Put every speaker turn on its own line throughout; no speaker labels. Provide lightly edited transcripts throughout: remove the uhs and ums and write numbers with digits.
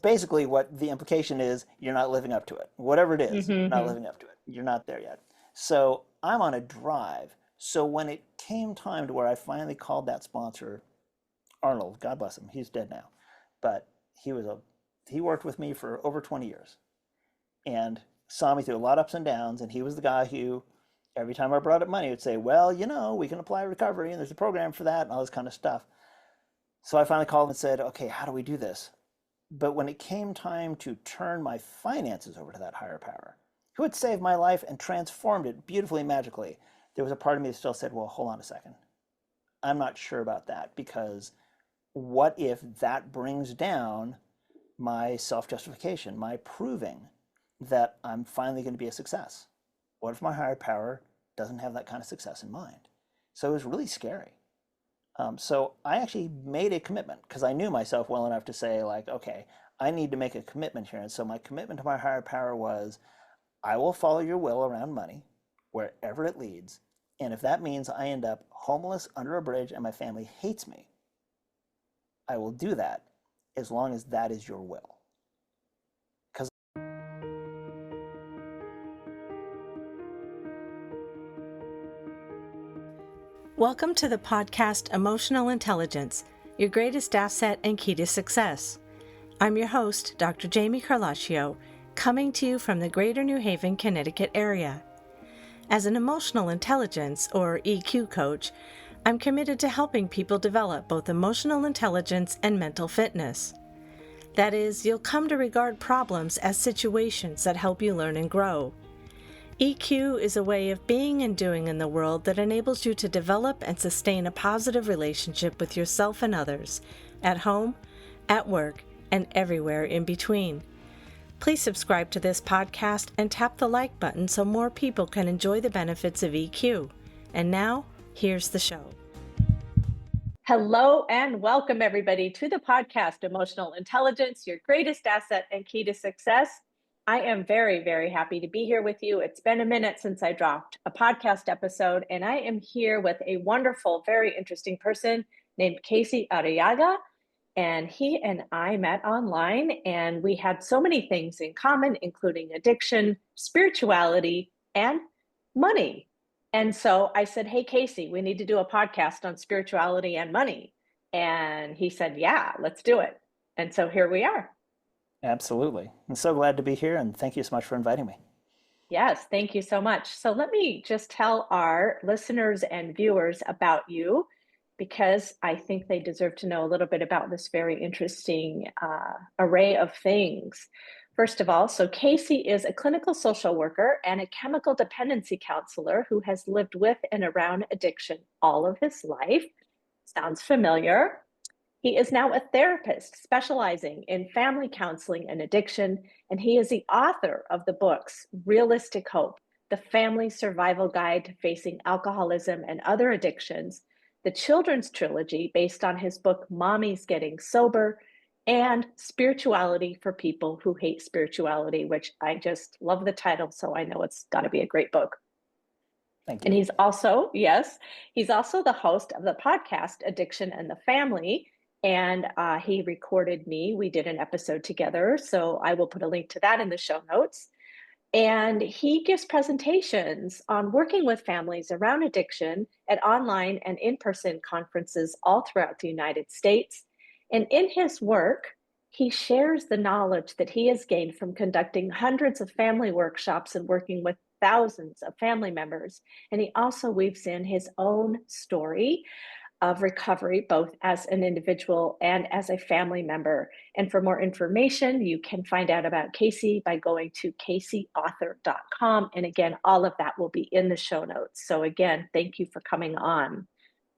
Basically, what the implication is, you're not living up to it. Whatever it is, you're not
Mm-hmm.
living up to it. You're not there yet. So I'm on a drive. So when it came time to where I finally called that sponsor, Arnold, God bless him, he's dead now, but he worked with me for over 20 years and saw me through a lot of ups and downs. And he was the guy who, every time I brought up money, would say, well, we can apply recovery and there's a program for that and all this kind of stuff. So I finally called and said, okay, how do we do this? But when it came time to turn my finances over to that higher power, who had saved my life and transformed it beautifully, magically, there was a part of me that still said, well, hold on a second. I'm not sure about that, because what if that brings down my self-justification, my proving that I'm finally going to be a success? What if my higher power doesn't have that kind of success in mind? So it was really scary. So I actually made a commitment because I knew myself well enough to say, like, okay, I need to make a commitment here. And so my commitment to my higher power was, I will follow your will around money wherever it leads. And if that means I end up homeless under a bridge and my family hates me, I will do that as long as that is your will. Because
Welcome to the podcast Emotional Intelligence, your greatest asset and key to success. I'm your host, Dr. Jami Carlacio, coming to you from the Greater New Haven, Connecticut area. As an emotional intelligence, or EQ coach, I'm committed to helping people develop both emotional intelligence and mental fitness. That is, you'll come to regard problems as situations that help you learn and grow. EQ is a way of being and doing in the world that enables you to develop and sustain a positive relationship with yourself and others, at home, at work, and everywhere in between. Please subscribe to this podcast and tap the like button so more people can enjoy the benefits of EQ. And now, here's the show.
Hello and welcome everybody to the podcast Emotional Intelligence, your greatest asset and key to success. I am very, very happy to be here with you. It's been a minute since I dropped a podcast episode, and I am here with a wonderful, very interesting person named Casey Arrillaga. And he and I met online, and we had so many things in common, including addiction, spirituality, and money. And so I said, hey, Casey, we need to do a podcast on spirituality and money. And he said, yeah, let's do it. And so here we are.
absolutely. I'm so glad to be here, and thank you so much for inviting me.
Yes, thank you so much. So let me just tell our listeners and viewers about you, because I think they deserve to know a little bit about this very interesting array of things. First of all, so Casey is a clinical social worker and a chemical dependency counselor who has lived with and around addiction all of his life. Sounds familiar? He is now a therapist specializing in family counseling and addiction, and he is the author of the books Realistic Hope, The Family Survival Guide to Facing Alcoholism and Other Addictions, the children's trilogy based on his book Mommy's Getting Sober, and Spirituality for People Who Hate Spirituality, which I just love the title, so I know it's got to be a great book.
Thank
And
you.
he's also the host of the podcast Addiction and the Family. And he recorded me. We did an episode together. So I will put a link to that in the show notes. And he gives presentations on working with families around addiction at online and in-person conferences all throughout the United States. And in his work, he shares the knowledge that he has gained from conducting hundreds of family workshops and working with thousands of family members. And he also weaves in his own story of recovery, both as an individual and as a family member. And for more information, you can find out about Casey by going to caseyauthor.com. And again, all of that will be in the show notes. So again, thank you for coming on.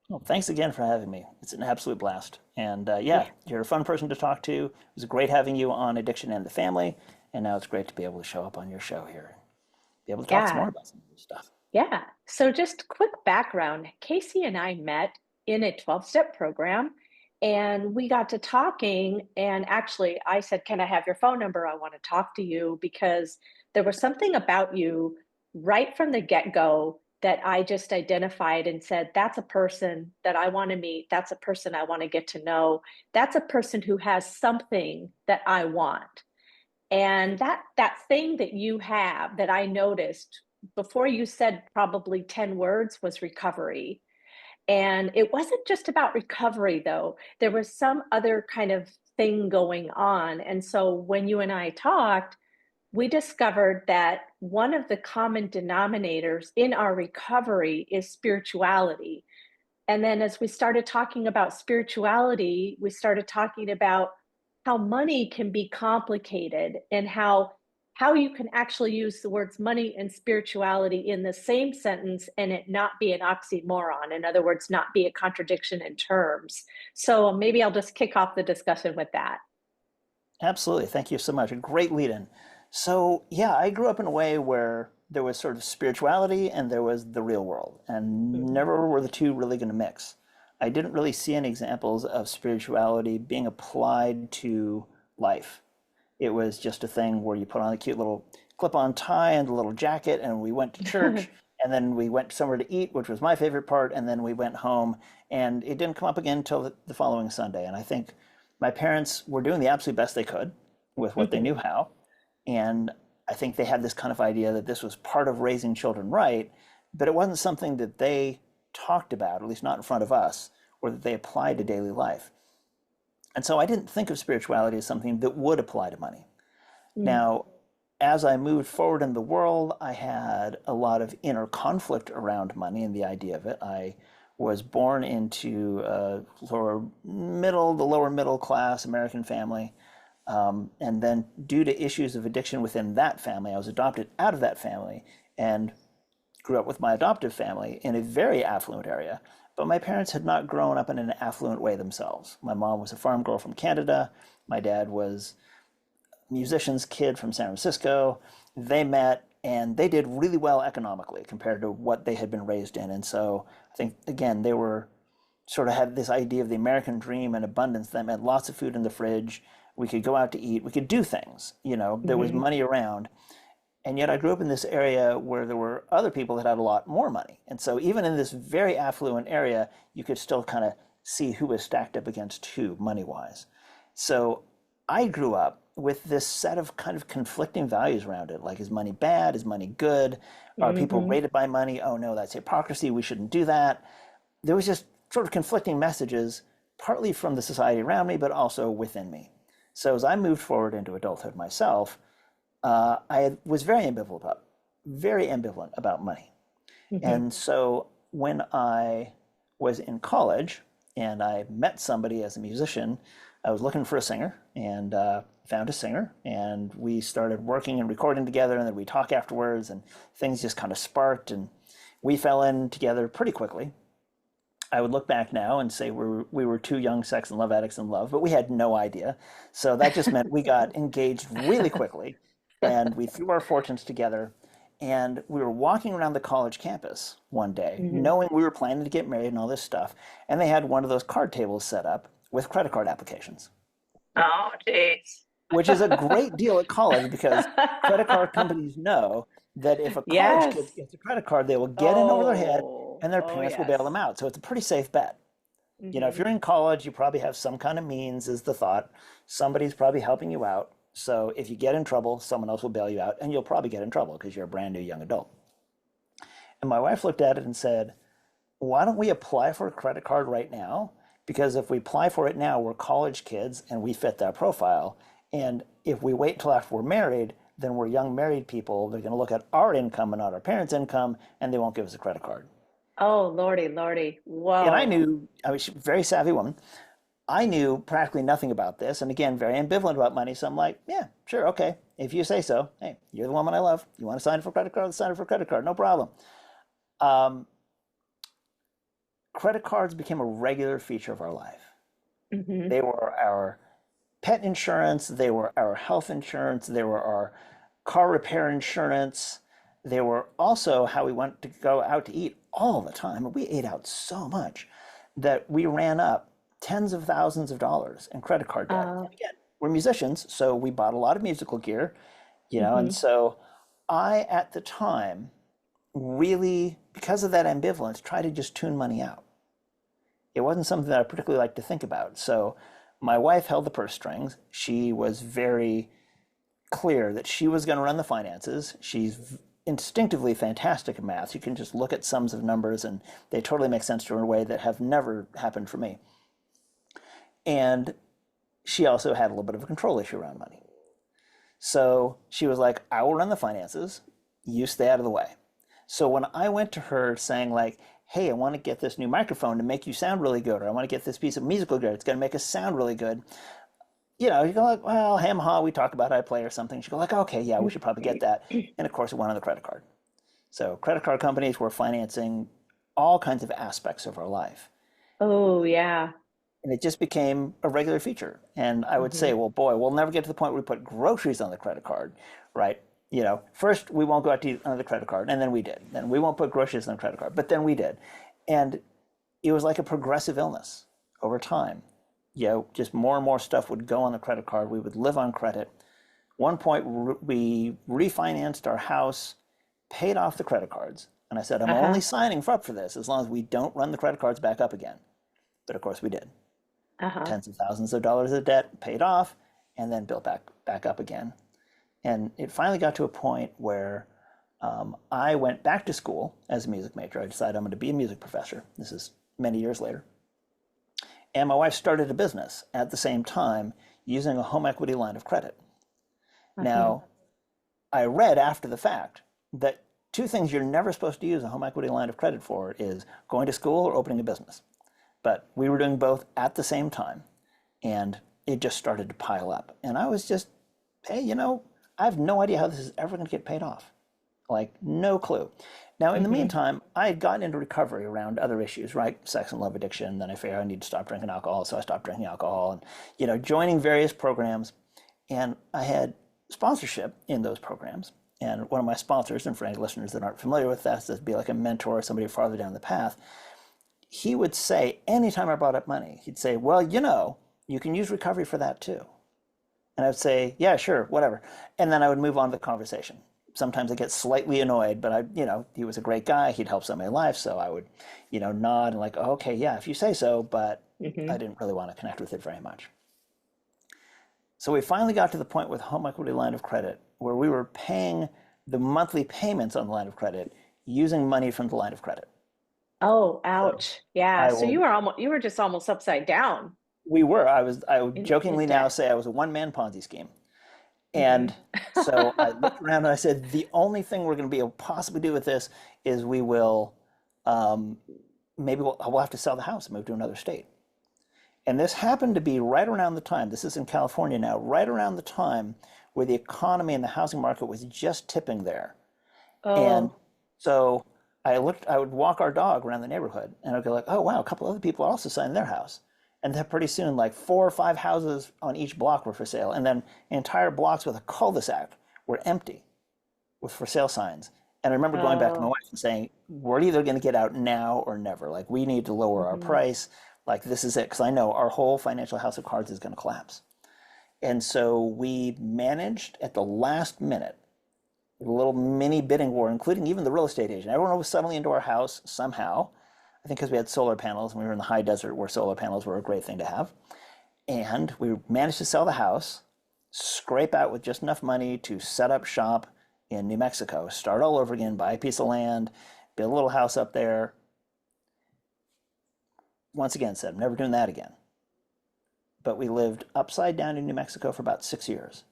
Well, thanks again for having me. It's an absolute blast. And
Yeah.
you're a fun person to talk to. It was great having you on Addiction and the Family. And now it's great to be able to show up on your show here, be able to talk some more about some of this stuff.
Yeah. So just quick background, Casey and I met in a 12-step program, and we got to talking. And actually, I said, can I have your phone number? I want to talk to you, because there was something about you right from the get-go that I just identified and said, that's a person that I want to meet. That's a person I want to get to know. That's a person who has something that I want. And that thing that you have that I noticed before you said probably 10 words was recovery. And it wasn't just about recovery, though. There was some other kind of thing going on. And so when you and I talked, we discovered that one of the common denominators in our recovery is spirituality. And then as we started talking about spirituality, we started talking about how money can be complicated and how you can actually use the words money and spirituality in the same sentence and it not be an oxymoron. In other words, not be a contradiction in terms. So maybe I'll just kick off the discussion with that.
Absolutely. Thank you so much. A great lead in. So, yeah, I grew up in a way where there was sort of spirituality and there was the real world, and
Mhm.
never were the two really going to mix. I didn't really see any examples of spirituality being applied to life. It was just a thing where you put on a cute little clip-on tie and a little jacket, and we went to church, and then we went somewhere to eat, which was my favorite part, and then we went home, and it didn't come up again until the following Sunday. And I think my parents were doing the absolute best they could with what they
Mhm.
knew how. And I think they had this kind of idea that this was part of raising children right, but it wasn't something that they talked about, at least not in front of us, or that they applied to daily life. And so I didn't think of spirituality as something that would apply to money.
Mm.
Now, as I moved forward in the world, I had a lot of inner conflict around money and the idea of it. I was born into a the lower middle class American family. And then due to issues of addiction within that family, I was adopted out of that family and grew up with my adoptive family in a very affluent area. But my parents had not grown up in an affluent way themselves. My mom was a farm girl from Canada. My dad was a musician's kid from San Francisco. They met and they did really well economically compared to what they had been raised in. And so I think, again, they were sort of had this idea of the American dream and abundance that meant lots of food in the fridge. We could go out to eat. We could do things. There was
Mhm.
money around. And yet I grew up in this area where there were other people that had a lot more money. And so even in this very affluent area, you could still kind of see who was stacked up against who money-wise. So I grew up with this set of kind of conflicting values around it. Like, is money bad? Is money good? Are people
Mhm.
rated by money? Oh no, that's hypocrisy. We shouldn't do that. There was just sort of conflicting messages, partly from the society around me, but also within me. So as I moved forward into adulthood myself, I was very ambivalent about money.
Mhm.
And so when I was in college and I met somebody as a musician, I was looking for a singer and found a singer, and we started working and recording together, and then we talk afterwards, and things just kind of sparked, and we fell in together pretty quickly. I would look back now and say we were two young sex and love addicts in love, but we had no idea. So that just meant we got engaged really quickly and we threw our fortunes together. And we were walking around the college campus one day,
Mhm.
knowing we were planning to get married and all this stuff. And they had one of those card tables set up with credit card applications,
Oh, geez.
which is a great deal at college because credit card companies know that if a college kid
Yes.
gets a credit card, they will get in over their head
Oh,
and their
oh
parents will bail them
yes.
out. So it's a pretty safe bet. If
Mhm.
you're in college, you probably have some kind of means, is the thought. Somebody's probably helping you out. So if you get in trouble, someone else will bail you out, and you'll probably get in trouble because you're a brand new young adult. And my wife looked at it and said, why don't we apply for a credit card right now? Because if we apply for it now, we're college kids and we fit that profile. And if we wait till after we're married, then we're young married people. They're going to look at our income and not our parents' income, and they won't give us a credit card.
Oh, Lordy, Lordy.
And
Whoa.
I was a very savvy woman. I knew practically nothing about this, and again, very ambivalent about money. So I'm like, yeah, sure, okay. If you say so, hey, you're the woman I love. You want to sign up for a credit card? Let's sign up for a credit card. No problem. Um, Credit cards became a regular feature of our life.
Mhm.
They were our pet insurance. They were our health insurance. They were our car repair insurance. They were also how we went to go out to eat all the time. We ate out so much that we ran up tens of thousands of dollars in credit card debt.
Uh,
And again, we're musicians, so we bought a lot of musical gear, and
mhm.
so I, at the time, really, because of that ambivalence, try to just tune money out. It wasn't something that I particularly liked to think about. So my wife held the purse strings. She was very clear that she was going to run the finances. She's instinctively fantastic at math. You can just look at sums of numbers and they totally make sense to her in a way that have never happened for me. And she also had a little bit of a control issue around money. So she was like, I will run the finances. You stay out of the way. So when I went to her saying like, hey, I want to get this new microphone to make you sound really good, or I want to get this piece of musical gear, it's going to make us sound really good. You know, you go like, well, ham-ha, we talk about how I play or something. She go like, okay, yeah, we should probably get that. And of course, it went on the credit card. So credit card companies were financing all kinds of aspects of our life.
Oh, yeah.
And it just became a regular feature. And I would say, well, boy, we'll never get to the point where we put groceries on the credit card, right? You know, first we won't go out to eat on the credit card, and then we did. Then we won't put groceries on the credit card, but then we did. And it was like a progressive illness over time. You know, just more and more stuff would go on the credit card. We would live on credit. One point, we refinanced our house, paid off the credit cards. And I said, I'm only signing up for this as long as we don't run the credit cards back up again. But of course we did. Tens of thousands of dollars of debt paid off and then built back up again. And it finally got to a point where I went back to school as a music major. I decided I'm going to be a music professor. This is many years later. And my wife started a business at the same time using a home equity line of credit. Now, I read after the fact that two things you're never supposed to use a home equity line of credit for is going to school or opening a business. But we were doing both at the same time, and it just started to pile up. And I was just, hey, you know, I have no idea how this is ever going to get paid off. Like, no clue. Now, in the meantime, I had gotten into recovery around other issues, right? Sex and love addiction. Then I figured I need to stop drinking alcohol, so I stopped drinking alcohol and, you know, joining various programs. And I had sponsorship in those programs. And one of my sponsors, and for any listeners that aren't familiar with that, to be like a mentor, somebody farther down the path, he would say, anytime I brought up money, he'd say, well, you know, you can use recovery for that too. And I would say, yeah, sure, whatever. And then I would move on to the conversation. Sometimes I get slightly annoyed, but you know, he was a great guy. He'd helped somebody in life. So I would, you know, nod and like, oh, okay, yeah, if you say so, but I didn't really want to connect with it very much. So we finally got to the point with home equity line of credit where we were paying the monthly payments on the line of credit using money from the line of credit.
Oh, ouch.
So
Yeah.
I
So
will,
you were just almost upside down
I would
in
jokingly now
debt.
say I was a one-man Ponzi scheme. And so I looked around and I said, the only thing we're going to be able to possibly do with this is we will, we'll have to sell the house and move to another state. And this happened to be right around the time, this is in California now, right around the time where the economy and the housing market was just tipping there. And
Oh,
so I would walk our dog around the neighborhood and I'd go like, oh, wow, a couple other people also signed their house. And then pretty soon, like 4 or 5 houses on each block were for sale. And then entire blocks with a cul-de-sac were empty with for sale signs. And I remember going back to my
oh.
wife and saying, we're either going to get out now or never. Like, we need to lower our price. Like, this is it. Because I know our whole financial house of cards is going to collapse. And so we managed at the last minute, a little mini bidding war, including even the real estate agent. Everyone was suddenly into our house somehow. I think because we had solar panels and we were in the high desert where solar panels were a great thing to have. And we managed to sell the house, scrape out with just enough money to set up shop in New Mexico, start all over again, buy a piece of land, build a little house up there. Once again, said, I'm never doing that again. But we lived upside down in New Mexico for about 6 years.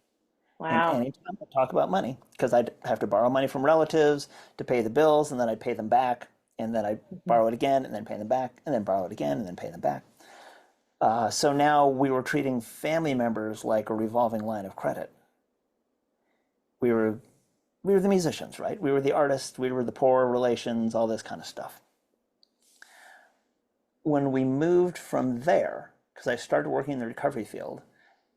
And
Wow.
anytime I talk about money, because I'd have to borrow money from relatives to pay the bills, and then I'd pay them back, and then I'd borrow it again, and then pay them back, and then borrow it again, and then pay them back. So now we were treating family members like a revolving line of credit. We were the musicians, right? We were the artists, we were the poor relations, all this kind of stuff. When we moved from there, because I started working in the recovery field,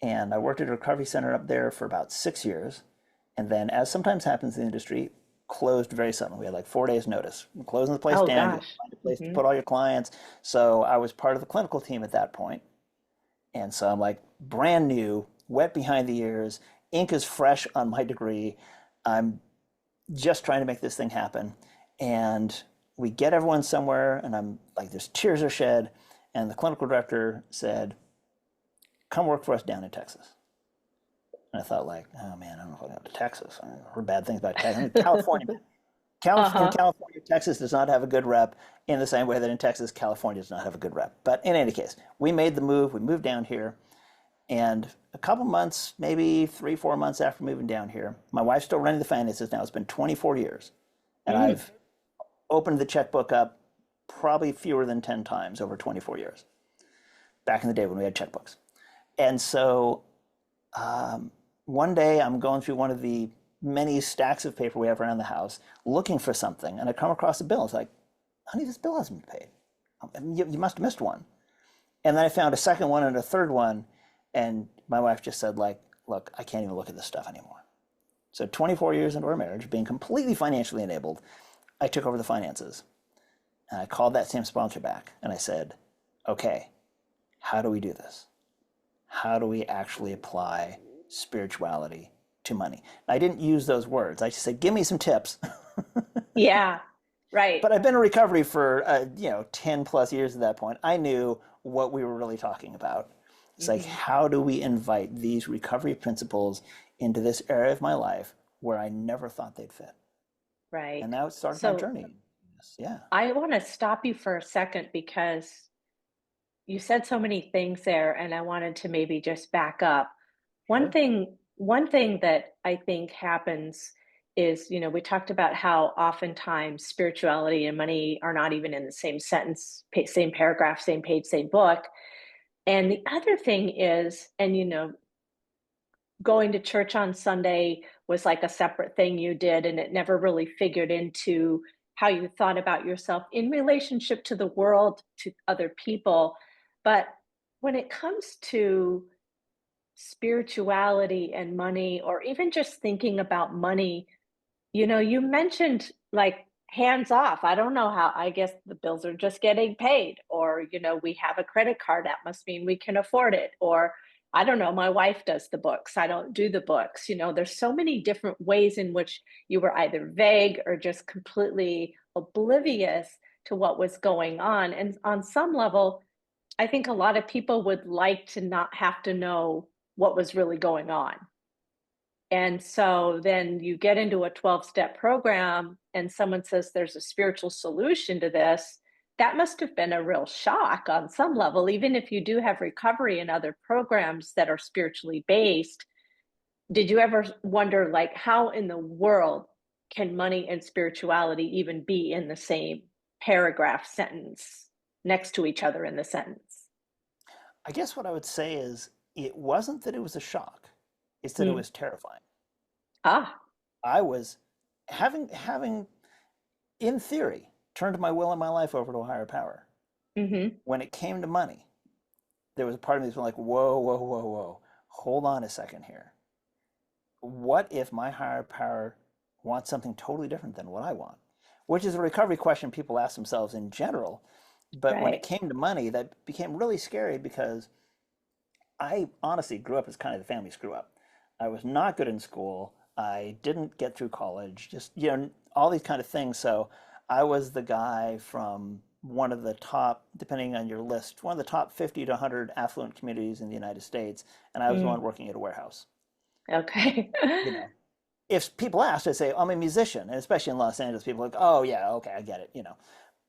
and I worked at a recovery center up there for about 6 years, and then, as sometimes happens in the industry, closed very suddenly. We had like 4 days notice. We're closing the place
Oh
down. You have to
gosh.
find a place to put all your clients. So I was part of the clinical team at that point. And so I'm like brand new, wet behind the ears, ink is fresh on my degree. I'm just trying to make this thing happen. And we get everyone somewhere, and I'm like, there's tears are shed. And the clinical director said, come work for us down in Texas. And I thought, like, oh man, I don't know if I go to Texas. I heard bad things about Texas. I mean, California, in
Uh-huh.
California, Texas does not have a good rep in the same way that in Texas, California does not have a good rep. But in any case, we made the move. We moved down here. And a couple months, maybe 3, 4 months after moving down here, my wife's still running the finances now. It's been 24 years. And
Mm.
I've opened the checkbook up probably fewer than 10 times over 24 years, back in the day when we had checkbooks. And so one day I'm going through one of the many stacks of paper we have around the house looking for something, and I come across a bill. It's like, honey, this bill hasn't been paid. You must have missed one. And then I found a second one and a third one, and my wife just said, like, look, I can't even look at this stuff anymore. So 24 years into our marriage, being completely financially enabled, I took over the finances. And I called that same sponsor back and I said, okay, how do we do this? How do we actually apply spirituality to money? I didn't use those words. I just said, give me some tips.
Yeah, right.
But I've been in recovery for 10 plus years at that point. I knew what we were really talking about. It's like,
Mhm.
how do we invite these recovery principles into this area of my life where I never thought they'd fit?
Right.
And now it started my
So
journey. Yeah.
I want to stop you for a second because you said so many things there, and I wanted to maybe just back up.
Sure.
One thing that I think happens is, we talked about how oftentimes spirituality and money are not even in the same sentence, same paragraph, same page, same book. And the other thing is, and going to church on Sunday was like a separate thing you did, and it never really figured into how you thought about yourself in relationship to the world, to other people. But when it comes to spirituality and money, or even just thinking about money, you mentioned like hands off. I don't know how, I guess the bills are just getting paid, or, we have a credit card. That must mean we can afford it. Or, I don't know, my wife does the books. I don't do the books. There's so many different ways in which you were either vague or just completely oblivious to what was going on. And on some level, I think a lot of people would like to not have to know what was really going on. And so then you get into a 12-step program and someone says there's a spiritual solution to this. That must have been a real shock on some level, even if you do have recovery and other programs that are spiritually based. Did you ever wonder, like, how in the world can money and spirituality even be in the same paragraph sentence next to each other in the sentence?
I guess what I would say is it wasn't that it was a shock, it's that it
Hmm.
was terrifying.
Ah.
I was having in theory turned my will and my life over to a higher power.
Mm-hmm.
When it came to money, there was a part of me that was like, whoa, whoa, whoa, whoa, hold on a second here. What if my higher power wants something totally different than what I want? Which is a recovery question people ask themselves in general. But when it
Right.
came to money, that became really scary because I honestly grew up as kind of the family screw up. I was not good in school. I didn't get through college, just, all these kind of things. So I was the guy from one of the top, depending on your list, one of the top 50 to 100 affluent communities in the United States. And I was the one
Mm.
working at a warehouse.
Okay.
You know, if people asked, I'd say, I'm a musician. And especially in Los Angeles, people are like, oh, yeah, okay, I get it.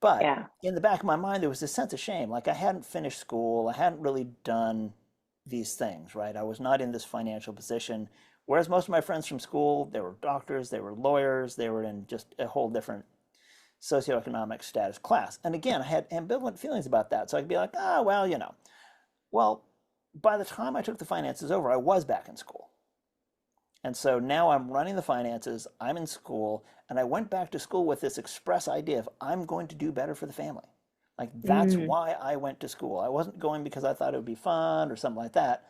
But
Yeah.
in the back of my mind, there was this sense of shame. Like I hadn't finished school, I hadn't really done these things, right? I was not in this financial position. Whereas most of my friends from school, they were doctors, they were lawyers, they were in just a whole different socioeconomic status class. And again, I had ambivalent feelings about that. So I'd be like, ah, well. Well, by the time I took the finances over, I was back in school. And so now I'm running the finances, I'm in school, and I went back to school with this express idea of I'm going to do better for the family. Like that's
Mm.
why I went to school. I wasn't going because I thought it would be fun or something like that.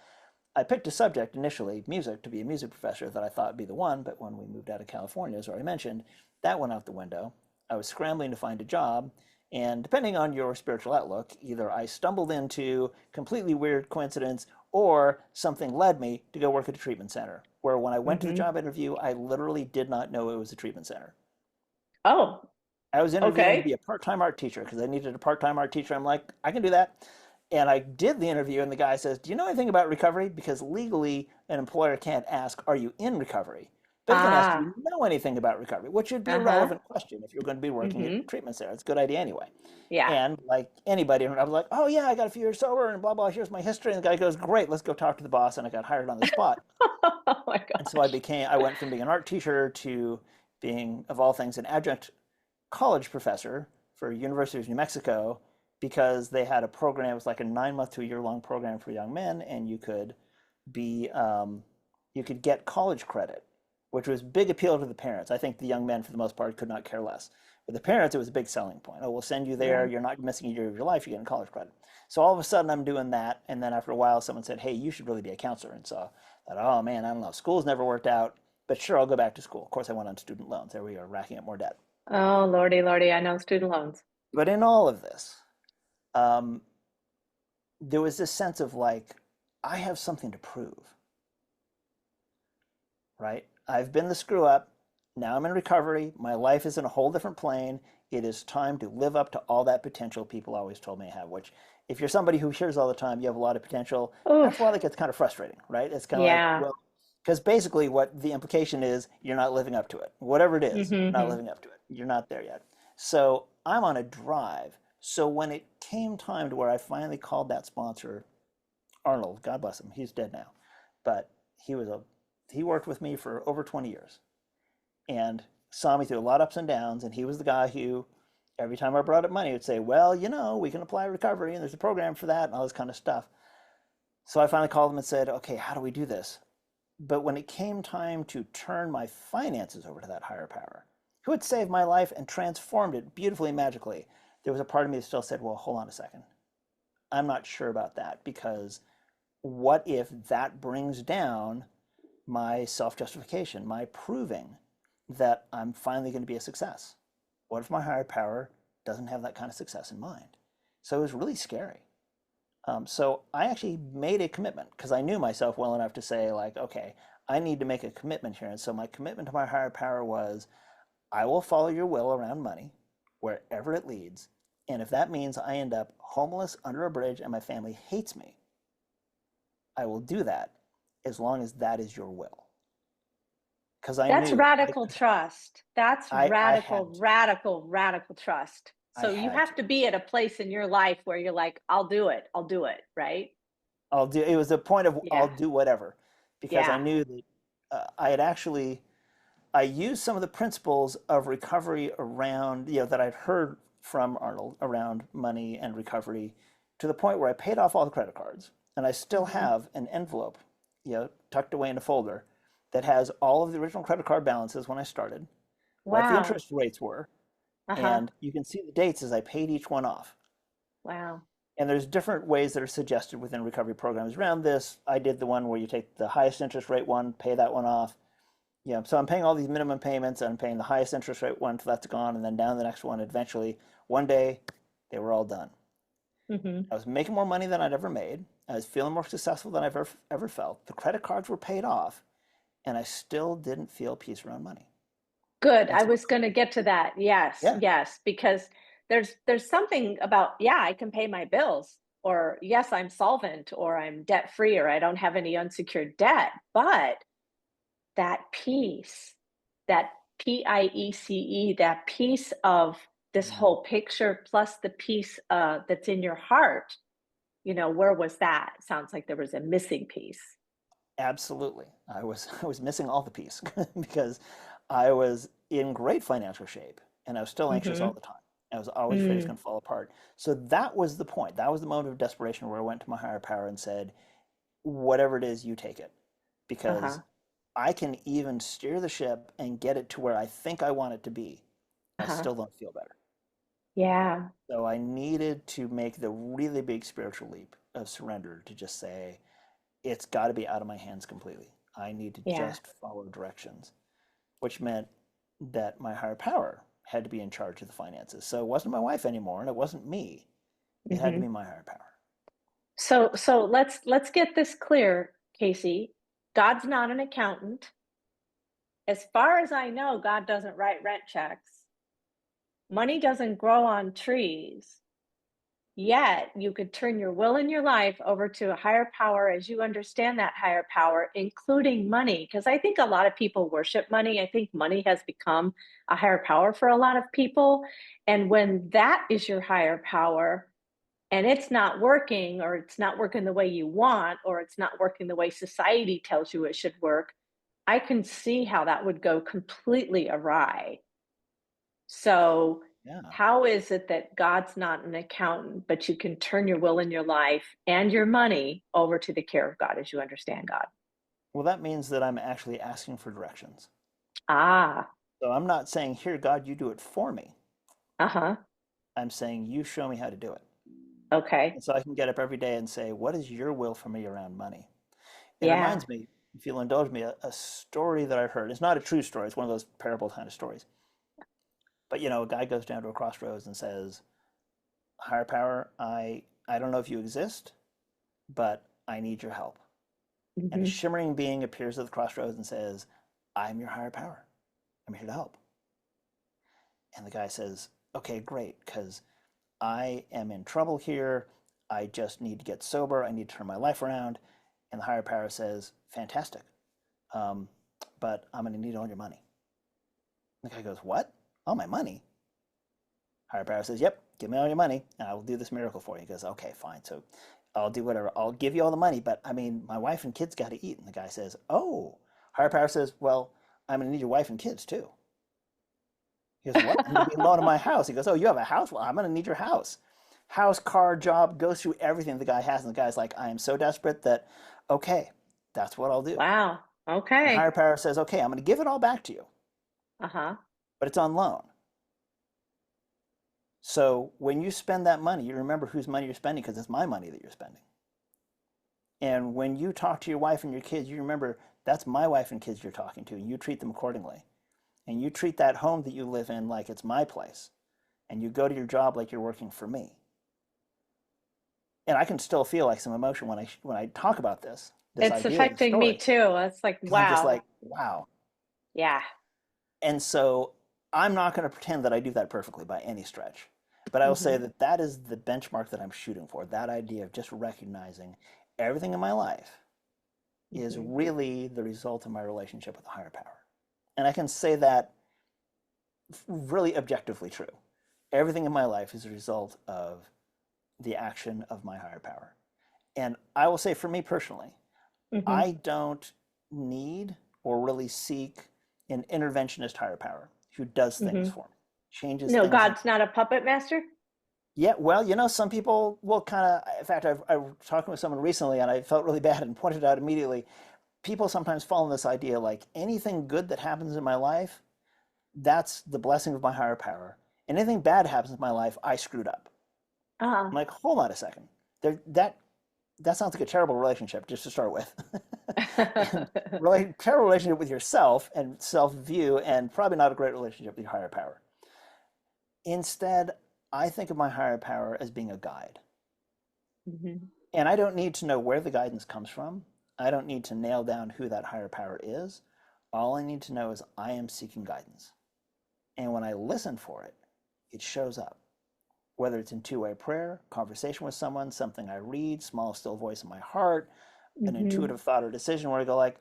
I picked a subject initially, music, to be a music professor that I thought would be the one, but when we moved out of California, as I already mentioned, that went out the window. I was scrambling to find a job, and depending on your spiritual outlook, either I stumbled into completely weird coincidence or something led me to go work at a treatment center, where when I went to the
Mm-hmm.
job interview, I literally did not know it was a treatment center.
Oh.
I was interviewing to be
Okay.
a part-time art teacher because I needed a part-time art teacher. I'm like, I can do that. And I did the interview, and the guy says, "Do you know anything about recovery?" Because legally, an employer can't ask, "Are you in recovery?" But he can ask, "Do
Ah,
you know anything about recovery?" Which would be a
uh-huh.
relevant question if you're going to be working at
Mm-hmm.
treatment center. It's a good idea anyway.
Yeah.
And like anybody, I was like, "Oh yeah, I got a few years sober, and blah blah. Here's my history." And the guy goes, "Great, let's go talk to the boss." And I got hired on the spot.
Oh my
And so
gosh.
I went from being an art teacher to being, of all things, an adjunct college professor for University of New Mexico because they had a program. It was like a 9 month to a year long program for young men, and be you could get college credit, which was big appeal to the parents. I think the young men, for the most part, could not care less. But the parents, it was a big selling point. Oh, we'll send you there.
Yeah.
You're not missing a year of your life. You're getting college credit. So all of a sudden, I'm doing that, and then after a while, someone said, "Hey, you should really be a counselor." And so I thought, "Oh man, I don't know. School's never worked out, but sure, I'll go back to school." Of course, I went on student loans. There we are, racking up more debt.
Oh, Lordy, Lordy, I know student loans.
But in all of this, um, there was this sense of like, I have something to prove, right? I've been the screw up. Now I'm in recovery. My life is in a whole different plane. It is time to live up to all that potential people always told me I have, which, if you're somebody who hears all the time, you have a lot of potential, after a
Oof.
while, that gets kind of frustrating, right? It's kind of like,
Yeah.
well, because basically what the implication is, you're not living up to it. Whatever it is, you're not
Mm-hmm.
living up to it. You're not there yet. So I'm on a drive. So when it came time to where I finally called that sponsor, Arnold, God bless him, he's dead now, but he worked with me for over 20 years and saw me through a lot of ups and downs. And he was the guy who, every time I brought up money, would say, "Well, we can apply recovery and there's a program for that," and all this kind of stuff. So I finally called him and said, "Okay, how do we do this?" But when it came time to turn my finances over to that higher power, who had saved my life and transformed it beautifully, magically, there was a part of me that still said, "Well, hold on a second. I'm not sure about that because what if that brings down my self justification, my proving that I'm finally going to be a success? What if my higher power doesn't have that kind of success in mind?" So it was really scary. So I actually made a commitment because I knew myself well enough to say, like, okay, I need to make a commitment here. And so my commitment to my higher power was, I will follow your will around money wherever it leads. And if that means I end up homeless under a bridge and my family hates me, I will do that as long as that is your will. Because I
That's
knew
radical trust. That's
I
radical,
had to.
radical, radical trust.
I
So you
had to.
have to be at a place in your life where you're like, I'll do it. I'll do it. Right?
It was a point of I'll
Yeah.
do whatever because I
Yeah.
knew that I had actually, I used some of the principles of recovery around, that I'd heard from Arnold around money and recovery to the point where I paid off all the credit cards. And I still
Hmm.
have an envelope, tucked away in a folder that has all of the original credit card balances when I started, what the
Wow.
interest rates were,
Uh-huh.
and you can see the dates as I paid each one off.
Wow.
And there's different ways that are suggested within recovery programs around this. I did the one where you take the highest interest rate one, pay that one off. So I'm paying all these minimum payments and I'm paying the highest interest rate one until that's gone, and then down the next one. Eventually, one day, they were all done.
Hmm.
I was making more money than I'd ever made. I was feeling more successful than I've ever felt. The credit cards were paid off, and I still didn't feel peace around money.
Good.
And
I
so,
was going to get to that. Yes.
yeah,
Yes. Because there's something about, yeah, I can pay my bills, or yes, I'm solvent, or I'm debt free, or I don't have any unsecured debt. But that piece, that PIECE, that piece of this
mm,
whole picture, plus the piece that's in your heart, where was that? Sounds like there was a missing piece.
absolutely. I was missing all the piece because I was in great financial shape and I was still anxious all
Mm-hmm.
the time. I was always afraid it's
Mm.
going to fall apart. So that was the point. That was the moment of desperation where I went to my higher power and said, "Whatever it is, you take it." Because
Uh-huh.
I can even steer the ship and get it to where I think I want it to be. I
Uh-huh.
still don't feel better.
Yeah.
So I needed to make the really big spiritual leap of surrender to just say, it's got to be out of my hands completely. I need to
Yeah.
just follow directions, which meant that my higher power had to be in charge of the finances. So it wasn't my wife anymore, and it wasn't me. It had to
Mm-hmm.
be my higher power.
So let's get this clear, Casey. God's not an accountant. As far as I know, God doesn't write rent checks. money doesn't grow on trees. Yet you could turn your will and your life over to a higher power as you understand that higher power, including money. Because I think a lot of people worship money. I think money has become a higher power for a lot of people. And when that is your higher power and it's not working, or it's not working the way you want, or it's not working the way society tells you it should work, I can see how that would go completely awry. So,
Yeah.
how is it that God's not an accountant, but you can turn your will and your life and your money over to the care of God as you understand God?
Well, that means that I'm actually asking for directions.
Ah,
So I'm not saying, here, God, you do it for me.
uh-huh.
I'm saying, you show me how to do it.
Okay.
And so I can get up every day and say, what is your will for me around money? It
Yeah.
reminds me, if you'll indulge me, a story that I've heard. It's not a true story. It's one of those parable kind of stories. But a guy goes down to a crossroads and says, higher power, I don't know if you exist, but I need your help. And a
Hmm.
shimmering being appears at the crossroads and says, I'm your higher power. I'm here to help. And the guy says, okay, great, because I am in trouble here. I just need to get sober. I need to turn my life around. And the higher power says, fantastic. Um, but I'm going to need all your money. And the guy goes, what? All my money? Higher power says, yep, give me all your money and I will do this miracle for you. He goes, okay, fine. So I'll do whatever. I'll give you all the money, but I mean, my wife and kids got to eat. And the guy says, oh, higher power says, well, I'm going to need your wife and kids too. He goes, what? I'm going to be alone in my house. He goes, oh, you have a house? Well, I'm going to need your house. House, car, job, goes through everything the guy has. And the guy's like, I am so desperate that, okay, that's what I'll do.
Wow.
And higher
Okay.
power says, okay, I'm going to give it all back to you,
Uh-huh.
but it's on loan. So when you spend that money, you remember whose money you're spending because it's my money that you're spending. And when you talk to your wife and your kids, you remember that's my wife and kids you're talking to, and you treat them accordingly. And you treat that home that you live in like it's my place. And you go to your job like you're working for me. And I can still feel like some emotion when I talk about this
It's
idea, this
affecting me
story,
too. It's like,
because I'm just
wow.
like, wow.
Yeah.
And so I'm not going to pretend that I do that perfectly by any stretch. But I will say
Hmm.
that that is the benchmark that I'm shooting for. That idea of just recognizing everything in my life is
Hmm.
really the result of my relationship with a higher power. And I can say that really objectively true. Everything in my life is a result of the action of my higher power. And I will say for me personally,
Hmm.
I don't need or really seek an interventionist higher power who does things
Hmm.
for me, changes
No,
things in.
God's not a puppet master.
Yeah, well, some people will kind of, in fact, I was talking with someone recently and I felt really bad and pointed out immediately. People sometimes fall in this idea like anything good that happens in my life, that's the blessing of my higher power. Anything bad happens in my life, I screwed up. I'm
Uh-huh.
like, hold on a second. There, that sounds like a terrible relationship just to start with. And terrible relationship with yourself and self-view, and probably not a great relationship with your higher power. Instead, I think of my higher power as being a guide.
Hmm.
And I don't need to know where the guidance comes from. I don't need to nail down who that higher power is. All I need to know is I am seeking guidance. And when I listen for it, it shows up. Whether it's in two-way prayer, conversation with someone, something I read, small still voice in my heart, an
Hmm.
intuitive thought or decision where I go like,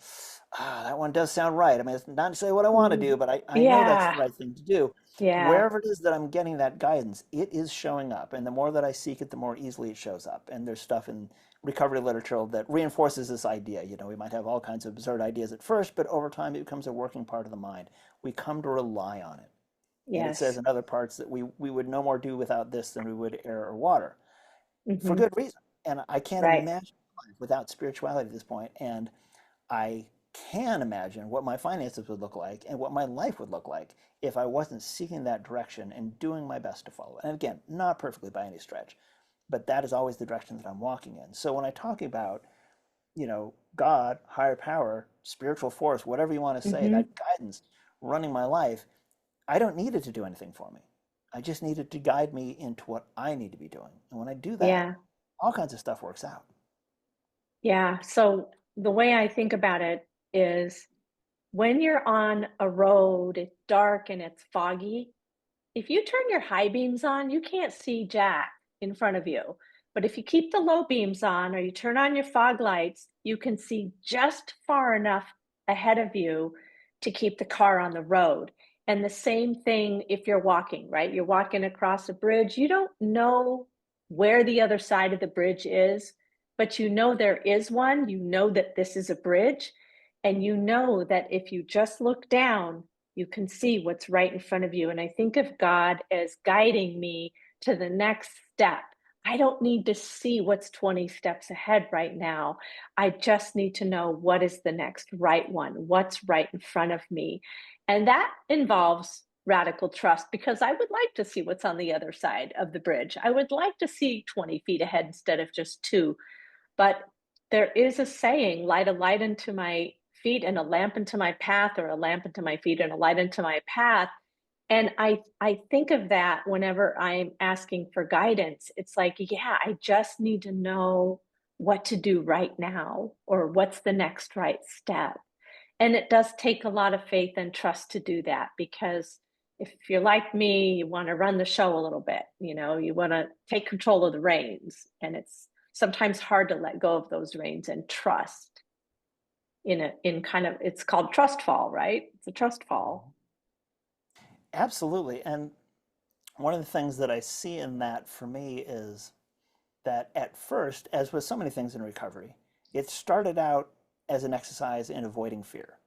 that one does sound right. I mean, it's not necessarily what I want to do, but I know that's the
Yeah.
right thing to do.
Yeah.
Wherever it is that I'm getting that guidance, it is showing up. And the more that I seek it, the more easily it shows up. And there's stuff in recovery literature that reinforces this idea. We might have all kinds of absurd ideas at first, but over time it becomes a working part of the mind. We come to rely on it. And it says
Yes.
in other parts that we would no more do without this than we would air or water, for
Hmm.
good reason. And I can't
Right.
imagine life without spirituality at this point. And I can imagine what my finances would look like and what my life would look like if I wasn't seeking that direction and doing my best to follow it. And again, not perfectly by any stretch, but that is always the direction that I'm walking in. So when I talk about, God, higher power, spiritual force, whatever you want to say, that
Hmm.
guidance running my life, I don't need it to do anything for me. I just need it to guide me into what I need to be doing. And when I do that,
Yeah.
all kinds of stuff works out.
Yeah. So the way I think about it is when you're on a road, it's dark and it's foggy, if you turn your high beams on, you can't see jack in front of you. But if you keep the low beams on or you turn on your fog lights, you can see just far enough ahead of you to keep the car on the road. And the same thing if you're walking, right? You're walking across a bridge, you don't know where the other side of the bridge is, but you know there is one. You know that this is a bridge, and you know that if you just look down, you can see what's right in front of you. And I think of God as guiding me to the next step. I don't need to see what's 20 steps ahead right now. I just need to know what is the next right one, what's right in front of me. And that involves radical trust, because I would like to see what's on the other side of the bridge. I would like to see 20 feet ahead instead of just two. But there is a saying, light a light into my feet and a lamp into my path, or a lamp into my feet and a light into my path. And I think of that whenever I'm asking for guidance. It's like, yeah, I just need to know what to do right now, or what's the next right step. And it does take a lot of faith and trust to do that, because if you're like me, you want to run the show a little bit, you want to take control of the reins. And it's sometimes hard to let go of those reins and trust it's called trust fall, right? It's a trust fall.
Absolutely. And one of the things that I see in that for me is that at first, as with so many things in recovery, it started out as an exercise in avoiding fear.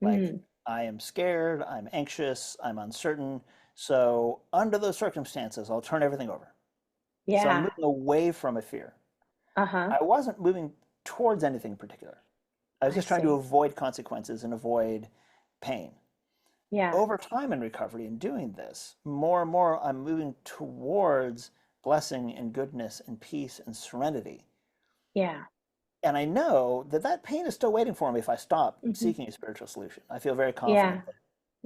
Like, I am scared, I'm anxious, I'm uncertain. So under those circumstances, I'll turn everything over. So I'm
Yeah.
moving away from a fear.
Uh-huh.
I wasn't moving towards anything in particular. I was
I
just trying to
see.
avoid consequences and avoid pain.
Yeah.
Over time in recovery in doing this, more and more I'm moving towards blessing and goodness and peace and serenity.
Yeah.
And I know that that pain is still waiting for me if I stop
Hmm.
seeking a spiritual solution. I feel very
Yeah.
confident that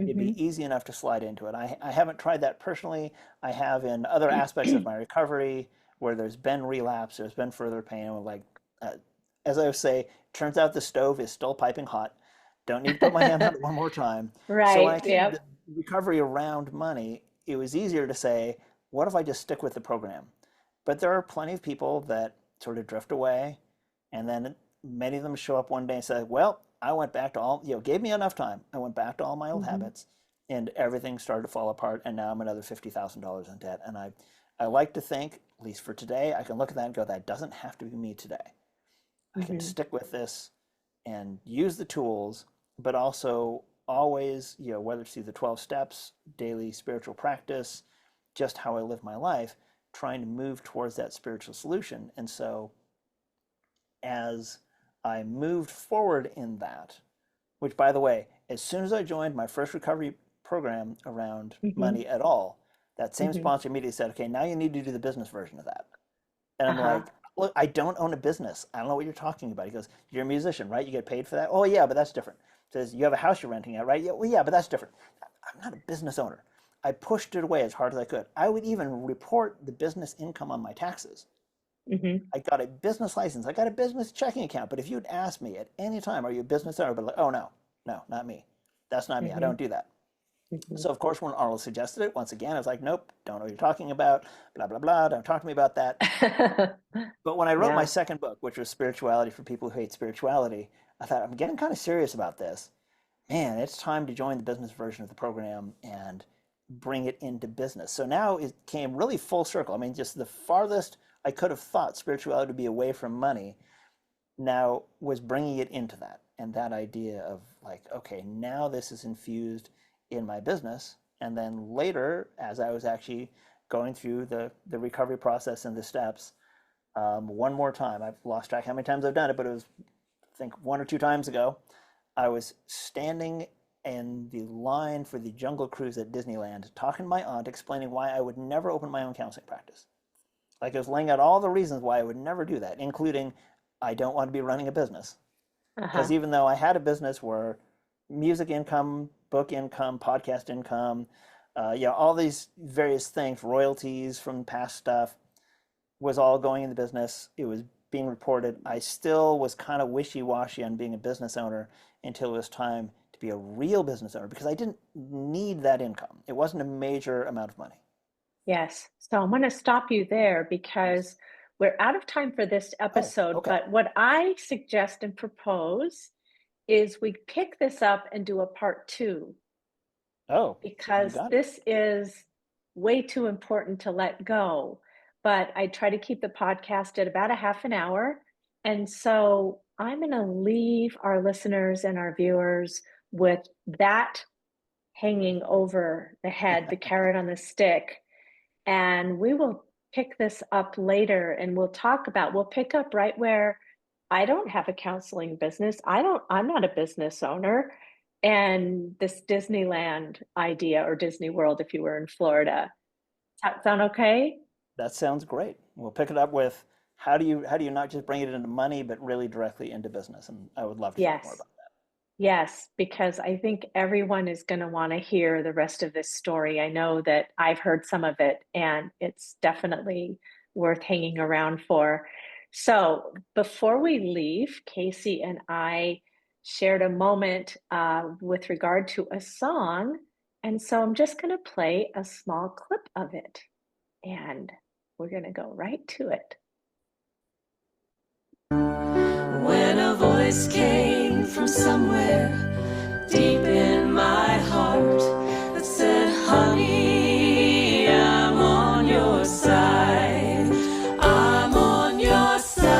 it'd
Hmm.
be easy enough to slide into it. I haven't tried that personally. I have in other aspects of my recovery where there's been relapse, there's been further pain. I'm like, uh, as I would say, turns out the stove is still piping hot. Don't need to put my hand on it one more time. So when
Right.
I came to
Yep.
recovery around money, it was easier to say, what if I just stick with the program? But there are plenty of people that sort of drift away, and then many of them show up one day and say, well, I went back to all, gave me enough time. I went back to all my old
Hmm.
habits, and everything started to fall apart, and now I'm another $50,000 in debt. And I like to think, at least for today, I can look at that and go, that doesn't have to be me today. I can
Hmm.
stick with this and use the tools, but also always, whether it's through the 12 steps, daily spiritual practice, just how I live my life, trying to move towards that spiritual solution. And so as I moved forward in that, which, by the way, as soon as I joined my first recovery program around
Hmm.
money at all, that same
Hmm.
sponsor immediately said, okay, now you need to do the business version of that. And I'm
Uh-huh.
like, look, I don't own a business. I don't know what you're talking about. He goes, you're a musician, right? You get paid for that? Oh, yeah, but that's different. He says, you have a house you're renting out, right? Yeah, well, yeah, but that's different. I'm not a business owner. I pushed it away as hard as I could. I would even report the business income on my taxes.
Hmm.
I got a business license. I got a business checking account. But if you'd asked me at any time, are you a business owner? I'd be like, oh, no, no, not me. That's not me. I
Hmm.
don't do that.
Hmm.
So, of course, when Arnold suggested it, once again, I was like, nope, don't know what you're talking about. Blah, blah, blah. Don't talk to me about that. But when I wrote my
Yeah.
second book, which was Spirituality for People Who Hate Spirituality, I thought, I'm getting kind of serious about this. Man, it's time to join the business version of the program and bring it into business. So now it came really full circle. I mean, just the farthest I could have thought spirituality would be away from money now was bringing it into that. And that idea of like, okay, now this is infused in my business. And then later, as I was actually going through the recovery process and the steps, one more time. I've lost track how many times I've done it, but it was, I think, one or two times ago. I was standing in the line for the Jungle Cruise at Disneyland, talking to my aunt, explaining why I would never open my own counseling practice. Like I was laying out all the reasons why I would never do that, including I don't want to be running a business. Because
Uh-huh.
even though I had a business where music income, book income, podcast income, all these various things, royalties from past stuff, was all going in the business. It was being reported. I still was kind of wishy-washy on being a business owner until it was time to to be a real business owner because I didn't need that income. It wasn't a major amount of money.
Yes. So I'm going to stop you there because we're out of time for this
Oh,
episode.
okay.
But what I suggest and propose is we pick this up and do a part 2
Oh, you
because
got it.
this is way too important to let go. But I try to keep the podcast at about a half an hour. And so I'm going to leave our listeners and our viewers with that hanging over the head, the carrot on the stick. And we will pick this up later and we'll pick up right where I don't have a counseling business. I'm not a business owner. And this Disneyland idea, or Disney World if you were in Florida. Does that sound okay?
That sounds great. We'll pick it up with how do you not just bring it into money, but really directly into business? And I would love to talk more
Yes.
about that.
Yes, because I think everyone is going to want to hear the rest of this story. I know that I've heard some of it, and it's definitely worth hanging around for. So before we leave, Casey and I shared a moment with regard to a song. And so I'm just going to play a small clip of it, and we're going to go right to it.
When a voice came from somewhere deep in my heart that said, honey, I'm on your side. I'm on your side.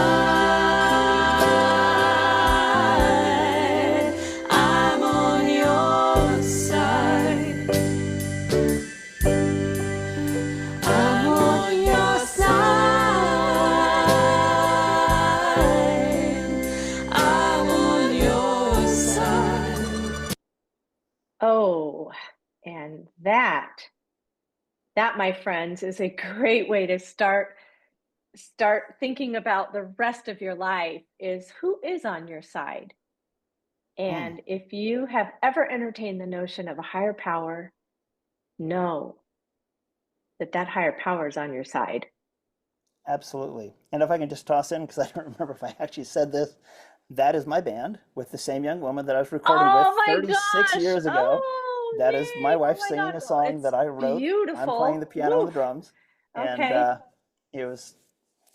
I'm on your side. I'm on your side. I'm on your side.
Oh, and that, my friends, is a great way to start thinking about the rest of your life, is who is on your side. And if you have ever entertained the notion of a higher power, know that higher power is on your side.
Absolutely. And if I can just toss in, because I don't remember if I actually said this, that is my band with the same young woman that I was recording with
Oh my
36
gosh.
years ago.
Oh,
That is my
yay. Oh
wife
my
singing
God.
a song
It's
that I wrote. I'm playing the
beautiful.
piano and the
Woof.
drums. And
Okay.
it was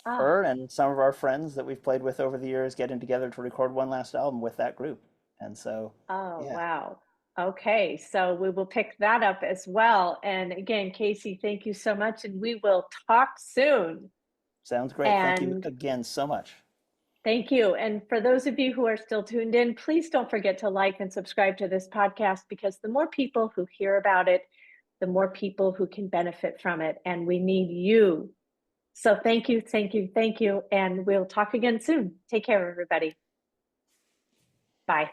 Ah.
her and some of our friends that we've played with over the years getting together to record one last album with that group. And so,
Oh,
yeah,
wow. Okay, so we will pick that up as well. And again, Casey, thank you so much, and we will talk soon.
sounds great. Thank you
And
again so much.
thank you. And for those of you who are still tuned in, please don't forget to like and subscribe to this podcast, because the more people who hear about it, the more people who can benefit from it. And we need you. So thank you, thank you, thank you. And we'll talk again soon. Take care, everybody. Bye.